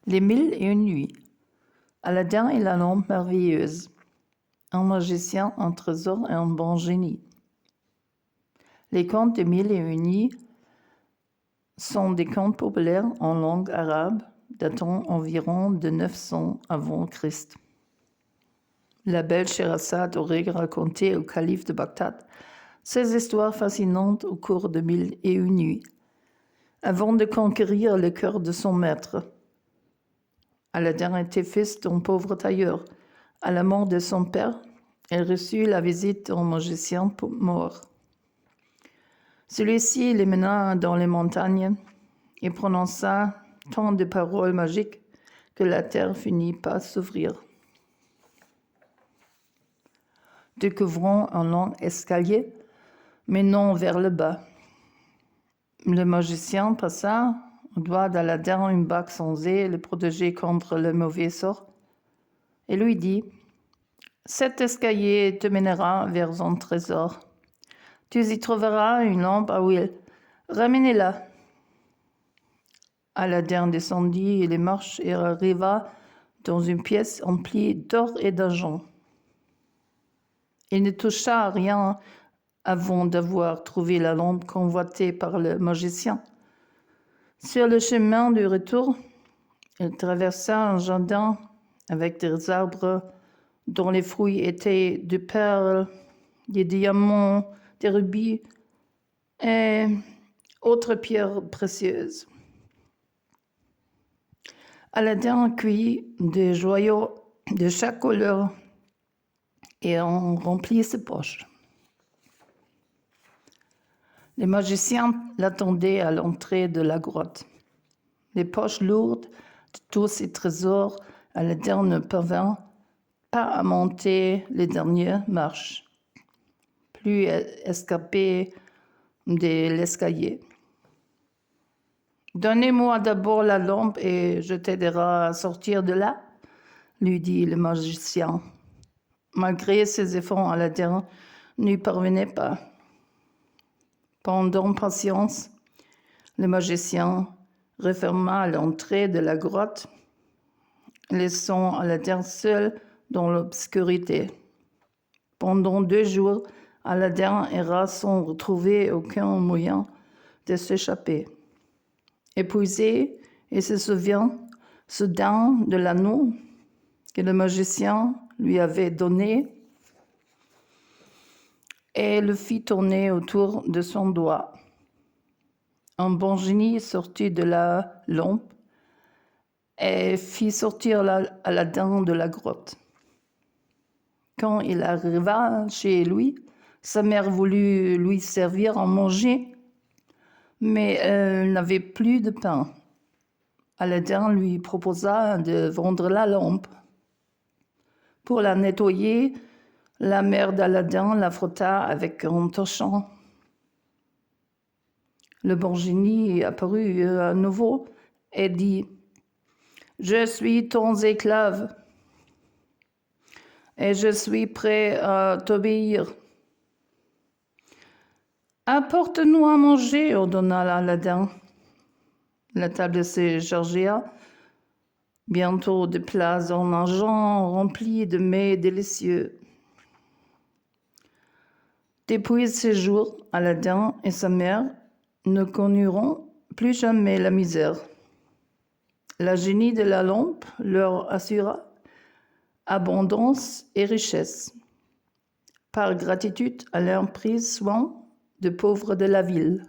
Les 1001 nuits. Aladin et la lampe merveilleuse. Un magicien, un trésor et un bon génie. Les contes des 1001 nuits sont des contes populaires en langue arabe datant environ de 900 avant Christ. La belle Sherazade aurait raconté au calife de Bagdad ces histoires fascinantes au cours de 1001 nuits, avant de conquérir le cœur de son maître. Aladin était fils d'un pauvre tailleur. À la mort de son père, il reçut la visite d'un magicien mort. Celui-ci les mena dans les montagnes et prononça tant de paroles magiques que la terre finit par s'ouvrir. Découvrant un long escalier menant vers le bas. Le magicien passa au doigt d'Aladin une bague censée le protéger contre le mauvais sort et lui dit « Cet escalier te mènera vers un trésor. Tu y trouveras une lampe à huile. Ramenez-la. » Aladin descendit les marches et arriva dans une pièce emplie d'or et d'argent. Il ne toucha à rien avant d'avoir trouvé la lampe convoitée par le magicien. Sur le chemin du retour, il traversa un jardin avec des arbres dont les fruits étaient de perles, des diamants, des rubis et autres pierres précieuses. Aladin cueillit des joyaux de chaque couleur et en remplit ses poches. Les magiciens l'attendaient à l'entrée de la grotte. Les poches lourdes de tous ces trésors, Aladin ne parvint pas à monter les dernières marches, plus escapé de l'escalier. « Donnez-moi d'abord la lampe et je t'aiderai à sortir de là, » lui dit le magicien. Malgré ses efforts, Aladin n'y parvenait pas. Pendant patience, le magicien referma l'entrée de la grotte, laissant Aladin seul dans l'obscurité. Pendant 2 jours, Aladin erra sans retrouver aucun moyen de s'échapper. Épuisé, il se souvint soudain de l'anneau que le magicien lui avait donné et le fit tourner autour de son doigt. Un bon génie sortit de la lampe et fit sortir Aladin de la grotte. Quand il arriva chez lui, sa mère voulut lui servir à manger, mais elle n'avait plus de pain. Aladin lui proposa de vendre la lampe. Pour la nettoyer, la mère d'Aladin la frotta avec un torchon. Le bon génie apparut à nouveau et dit « Je suis ton esclave et je suis prêt à t'obéir. » « Apporte-nous à manger, » ordonna Aladin. La table se chargea bientôt de plats en argent remplis de mets délicieux. Depuis ce jour, Aladin et sa mère ne connurent plus jamais la misère. La génie de la lampe leur assura abondance et richesse. Par gratitude, Alain prit soin des pauvres de la ville.